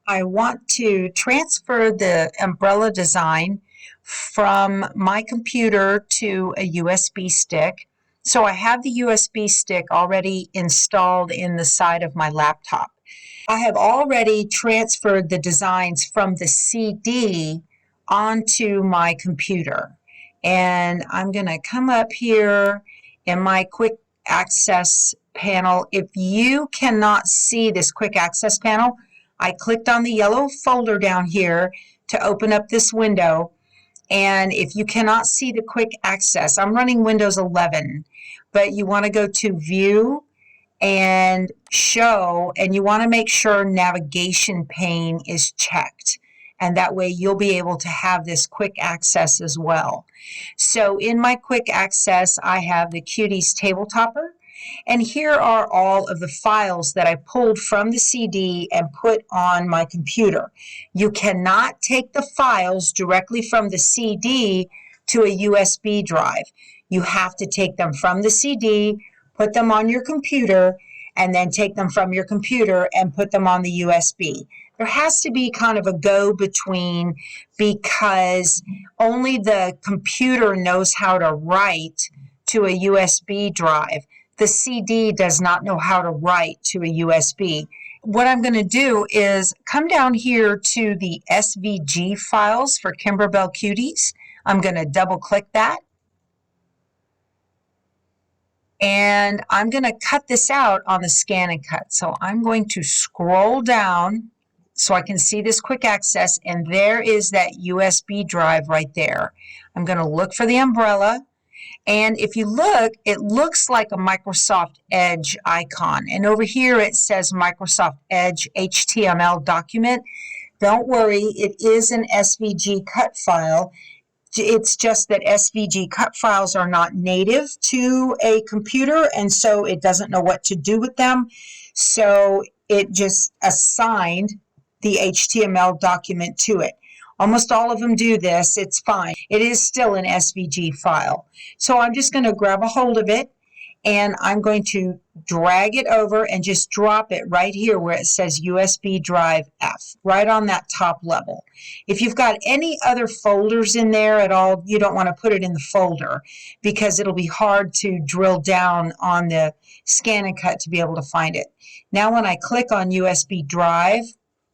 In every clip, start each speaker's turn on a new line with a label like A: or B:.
A: I want to transfer the umbrella design from my computer to a USB stick. So I have the USB stick already installed in the side of my laptop. I have already transferred the designs from the CD onto my computer. And I'm going to come up here in my quick access panel. If you cannot see this quick access panel, I clicked on the yellow folder down here to open up this window. And if you cannot see the quick access, I'm running Windows 11, but you want to go to View and Show, and you want to make sure navigation pane is checked. And that way you'll be able to have this quick access as well. So in my quick access, I have the Cuties Table Topper. And here are all of the files that I pulled from the CD and put on my computer. You cannot take the files directly from the CD to a USB drive. You have to take them from the CD, put them on your computer, and then take them from your computer and put them on the USB. There has to be kind of a go-between because only the computer knows how to write to a USB drive. The CD does not know how to write to a USB. What I'm going to do is come down here to the SVG files for Kimberbell Cuties. I'm going to double click that. And I'm going to cut this out on the scan and cut. So I'm going to scroll down so I can see this quick access, and there is that USB drive right there. I'm going to look for the umbrella, and if you look, it looks like a Microsoft Edge icon, and over here it says Microsoft Edge HTML document. Don't worry, it is an SVG cut file. It's just that SVG cut files are not native to a computer, and so it doesn't know what to do with them. So it just assigned the HTML document to it. Almost all of them do this. It's fine. It is still an SVG file. So I'm just going to grab a hold of it, and I'm going to drag it over and just drop it right here where it says USB drive F, right on that top level. If you've got any other folders in there at all, you don't want to put it in the folder because it'll be hard to drill down on the scan and cut to be able to find it. Now when I click on USB drive,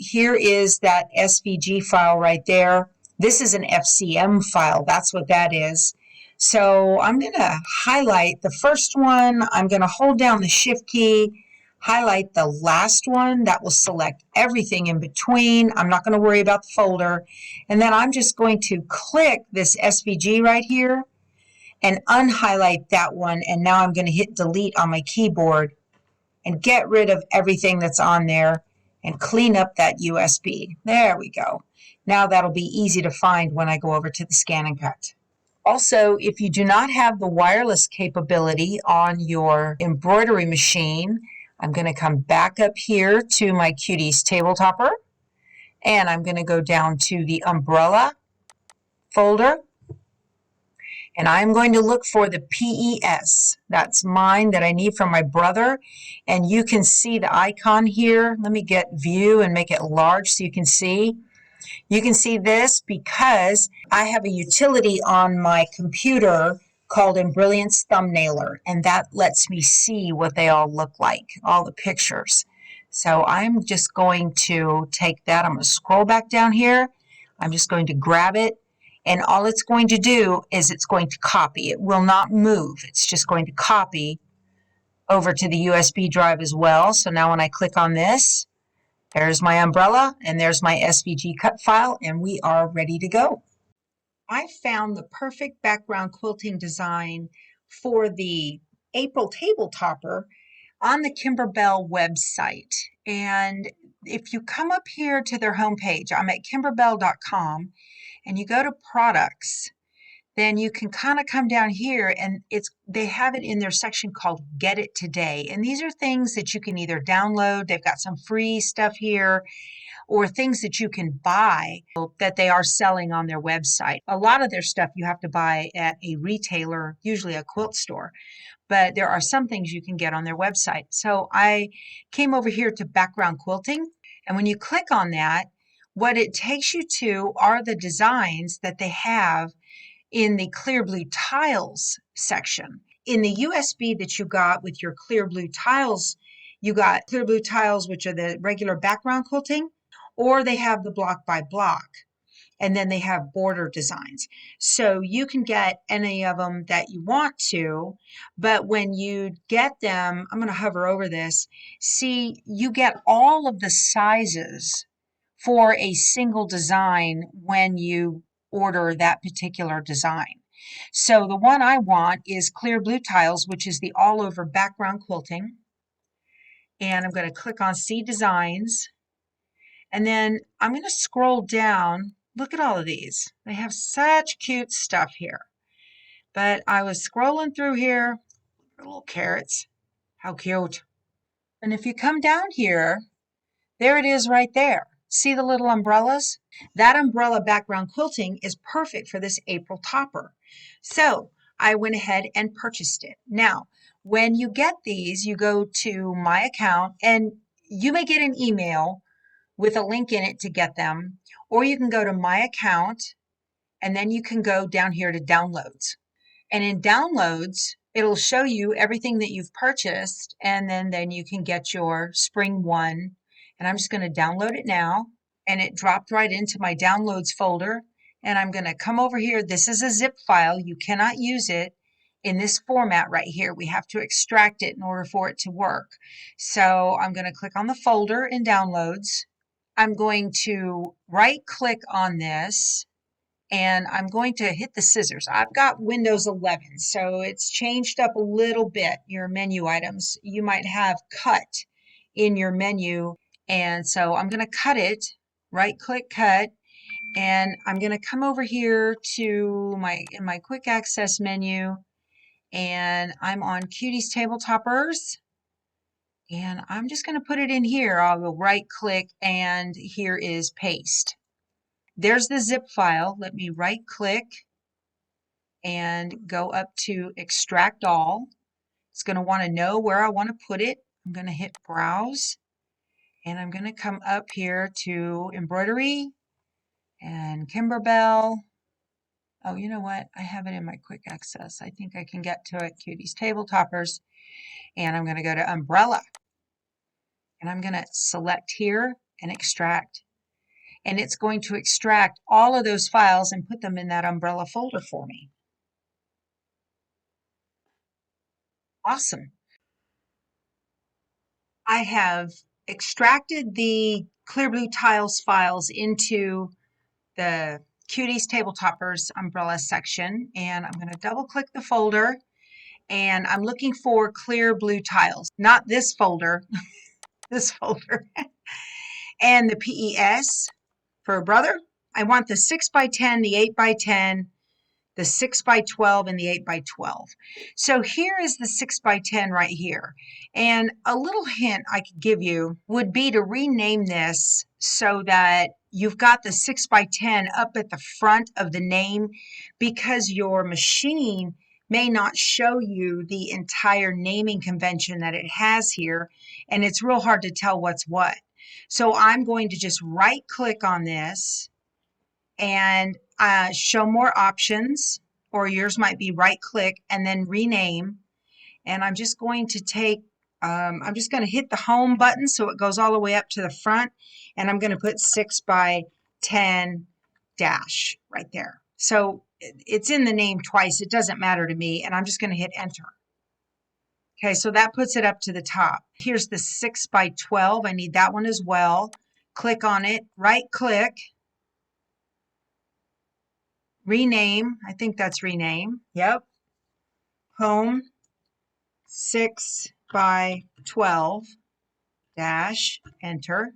A: here is that SVG file right there. This is an FCM file. That's what that is. So I'm going to highlight the first one. I'm going to hold down the Shift key, highlight the last one. That will select everything in between. I'm not going to worry about the folder. And then I'm just going to click this SVG right here and unhighlight that one. And now I'm going to hit delete on my keyboard and get rid of everything that's on there and clean up that USB. There we go. Now that'll be easy to find when I go over to the scan and cut. Also, if you do not have the wireless capability on your embroidery machine, I'm going to come back up here to my Cuties Table Topper, and I'm going to go down to the umbrella folder, and I'm going to look for the PES. That's mine that I need from my brother, and you can see the icon here. Let me get view and make it large so you can see. You can see this because I have a utility on my computer called Embrilliance Thumbnailer, and that lets me see what they all look like, all the pictures. So I'm just going to take that. I'm going to scroll back down here. I'm just going to grab it, and all it's going to do is it's going to copy. It will not move. It's just going to copy over to the USB drive as well. So now when I click on this, there's my umbrella, and there's my SVG cut file, and we are ready to go. I found the perfect background quilting design for the April table topper on the Kimberbell website. And if you come up here to their homepage, I'm at kimberbell.com, and you go to products, then you can kind of come down here, and they have it in their section called Get It Today. And these are things that you can either download. They've got some free stuff here, or things that you can buy that they are selling on their website. A lot of their stuff you have to buy at a retailer, usually a quilt store, but there are some things you can get on their website. So I came over here to background quilting, And when you click on that, what it takes you to are the designs that they have in the clear blue tiles section. In the USB that you got with your clear blue tiles, you got clear blue tiles, which are the regular background quilting, or they have the block by block. And then they have border designs. So you can get any of them that you want to, but when you get them, I'm going to hover over this, see, you get all of the sizes for a single design when you order that particular design. So the one I want is clear blue tiles, which is the all over background quilting. And I'm going to click on see designs. And then I'm going to scroll down. Look at all of these. They have such cute stuff here. But I was scrolling through here. Little carrots. How cute. And if you come down here, there it is right there. See the little umbrellas? That umbrella background quilting is perfect for this April topper. So I went ahead and purchased it. Now, when you get these, you go to my account and you may get an email with a link in it to get them, or you can go to my account and then you can go down here to downloads. And in downloads, it'll show you everything that you've purchased, and then you can get your spring one. And I'm just going to download it now, and it dropped right into my downloads folder. And I'm going to come over here. This is a zip file. You cannot use it in this format right here. We have to extract it in order for it to work. So I'm going to click on the folder in downloads. I'm going to right click on this and I'm going to hit the scissors. I've got Windows 11, so it's changed up a little bit, your menu items. You might have cut in your menu, and so I'm going to cut it, right click cut, and I'm going to come over here to my quick access menu, and I'm on Cuties Table Toppers. And I'm just going to put it in here. I'll go right click and here is paste. There's the zip file. Let me right click and go up to extract all. It's going to want to know where I want to put it. I'm going to hit browse and I'm going to come up here to embroidery and Kimberbell. Oh, you know what? I have it in my quick access. I think I can get to it. Cuties Table Toppers. And I'm going to go to umbrella. And I'm going to select here and extract. And it's going to extract all of those files and put them in that umbrella folder for me. Awesome. I have extracted the clear blue tiles files into the Cuties Table Toppers umbrella section. And I'm going to double click the folder. And I'm looking for clear blue tiles. Not this folder, this folder. And the PES. For brother, I want the 6x10, the 8x10, the 6x12, and the 8x12. So here is the 6x10 right here. And a little hint I could give you would be to rename this so that you've got the 6x10 up at the front of the name, because your machine may not show you the entire naming convention that it has here, and it's real hard to tell what's what. So I'm going to just right click on this and show more options, or yours might be right click and then rename. And I'm just going to take, I'm just going to hit the home button so it goes all the way up to the front. And I'm going to put 6x10 dash right there. So it's in the name twice. It doesn't matter to me. And I'm just going to hit enter. Okay, so that puts it up to the top. Here's the 6x12. I need that one as well. Click on it, right click, rename. I think that's rename. Yep. Home 6x12 dash enter.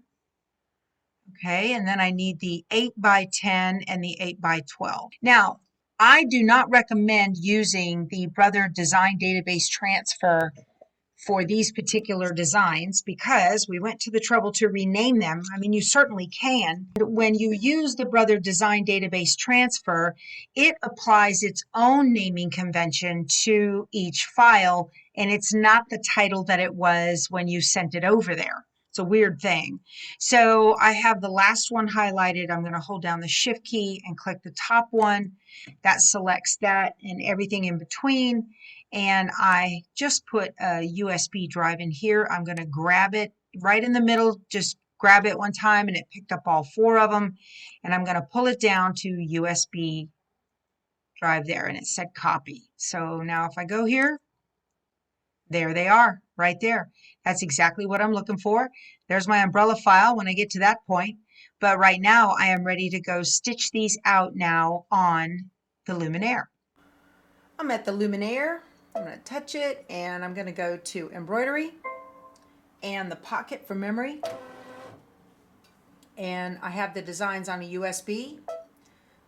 A: Okay, and then I need the 8x10 and the 8x12. Now, I do not recommend using the Brother Design Database Transfer for these particular designs because we went to the trouble to rename them. I mean, you certainly can. When you use the Brother Design Database Transfer, it applies its own naming convention to each file, and it's not the title that it was when you sent it over there. It's a weird thing. So I have the last one highlighted. I'm going to hold down the shift key and click the top one. That selects that and everything in between. And I just put a USB drive in here. I'm going to grab it right in the middle, just grab it one time and it picked up all 4 of them. And I'm going to pull it down to USB drive there and it said copy. So now if I go here, there they are right there. That's exactly what I'm looking for. There's my umbrella file when I get to that point. But right now I am ready to go stitch these out now on the luminaire. I'm at the luminaire. I'm going to touch it and I'm going to go to embroidery and the pocket for memory. And I have the designs on a USB.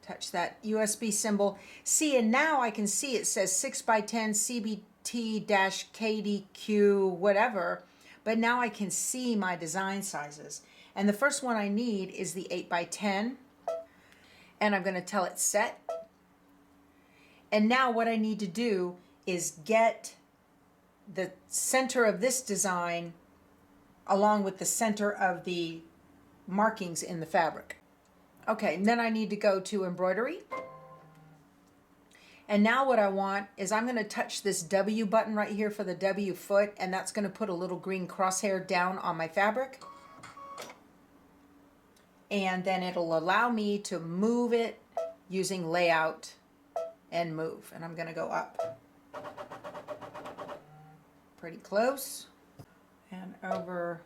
A: Touch that USB symbol. See, and now I can see it says 6x10 CBT-KDQ whatever, but now I can see my design sizes. And the first one I need is the 8x10, and I'm going to tell it set. And now what I need to do is get the center of this design along with the center of the markings in the fabric. Okay, and then I need to go to embroidery. And now what I want is I'm going to touch this W button right here for the W foot, and that's going to put a little green crosshair down on my fabric. And then it'll allow me to move it using layout and move. And I'm going to go up. Pretty close. And over.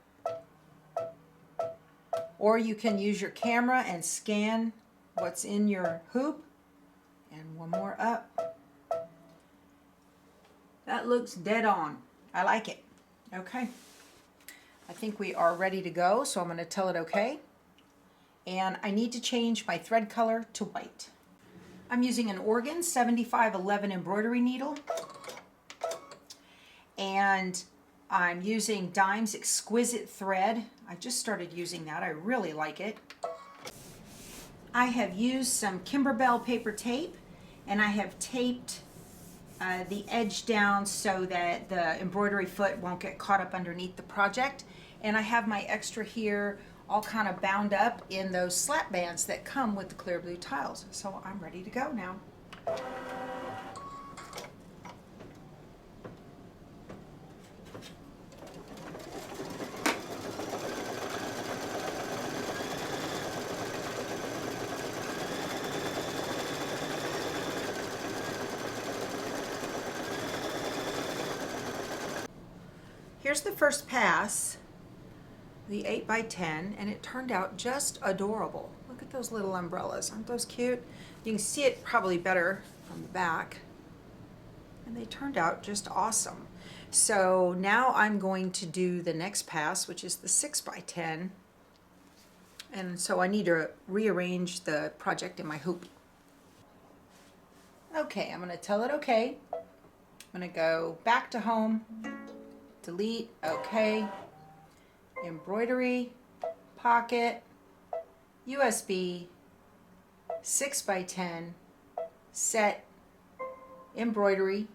A: Or you can use your camera and scan what's in your hoop. And one more up. That looks dead on. I like it. Okay. I think we are ready to go, so I'm going to tell it okay. And I need to change my thread color to white. I'm using an Oregon 7511 embroidery needle. And I'm using Dime's Exquisite Thread. I just started using that. I really like it. I have used some Kimberbell paper tape, and I have taped the edge down so that the embroidery foot won't get caught up underneath the project. And I have my extra here all kind of bound up in those slat bands that come with the clear blue tiles. So I'm ready to go now. Here's the first pass, the 8x10, and it turned out just adorable. Look at those little umbrellas. Aren't those cute? You can see it probably better from the back. And they turned out just awesome. So now I'm going to do the next pass, which is the 6x10. And so I need to rearrange the project in my hoop. Okay, I'm going to tell it okay. I'm going to go back to home. Delete, okay, embroidery, pocket, USB, 6x10, set, embroidery,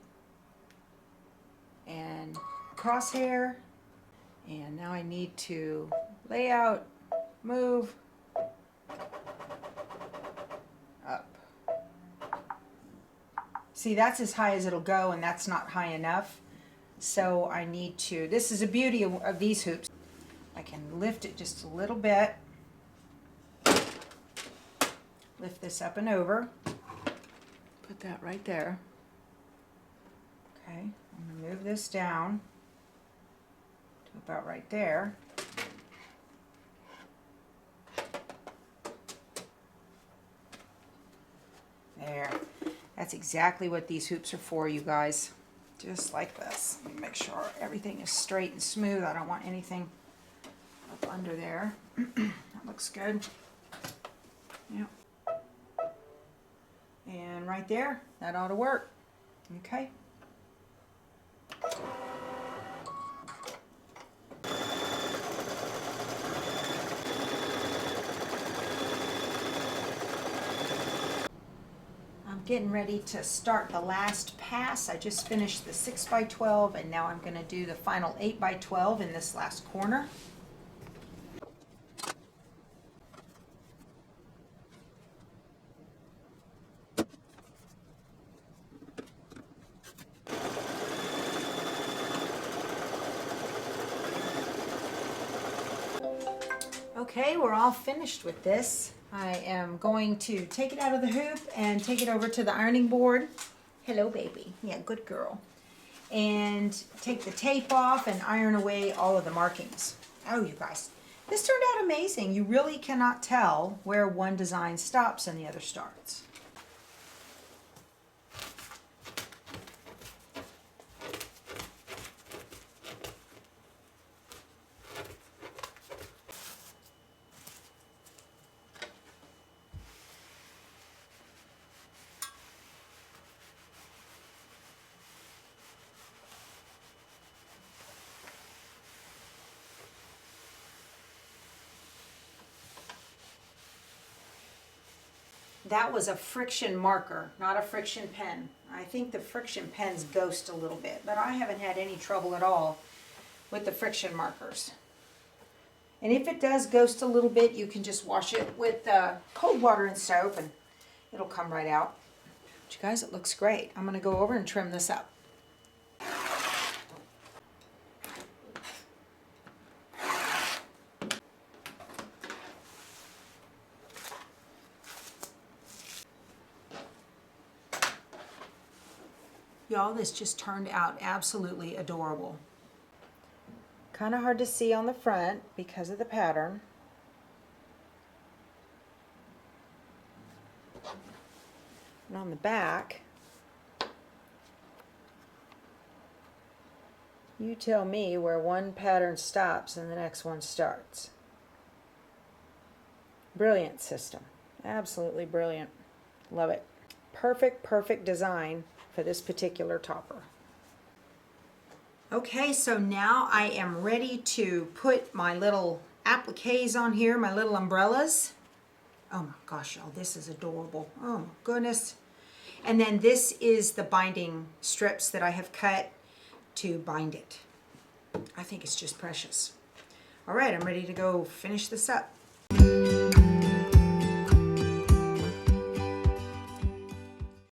A: and crosshair. And now I need to layout, move, up. See, that's as high as it'll go, and that's not high enough. So I need to, this is a beauty of these hoops. I can lift it just a little bit. Lift this up and over. Put that right there. Okay, I'm going to move this down to about right there. There. That's exactly what these hoops are for, you guys. Just like this. Let me make sure everything is straight and smooth. I don't want anything up under there. That looks good. Yep. And right there, that ought to work. Okay. Getting ready to start the last pass. I just finished the 6x12 and now I'm going to do the final 8x12 in this last corner. Okay, we're all finished with this. I am going to take it out of the hoop and take it over to the ironing board. Hello, baby. Yeah, good girl. And take the tape off and iron away all of the markings. Oh, you guys, this turned out amazing. You really cannot tell where one design stops and the other starts. That was a friction marker, not a friction pen. I think the friction pens ghost a little bit, but I haven't had any trouble at all with the friction markers. And if it does ghost a little bit, you can just wash it with cold water and soap and it'll come right out. But you guys, it looks great. I'm going to go over and trim this up. Y'all, this just turned out absolutely adorable. Kind of hard to see on the front because of the pattern. And on the back, you tell me where one pattern stops and the next one starts. Brilliant system. Absolutely brilliant. Love it. Perfect, perfect design for this particular topper. Okay, so now I am ready to put my little appliques on here, my little umbrellas. Oh my gosh, y'all, this is adorable. Oh my goodness. And then this is the binding strips that I have cut to bind it. I think it's just precious. All right, I'm ready to go finish this up.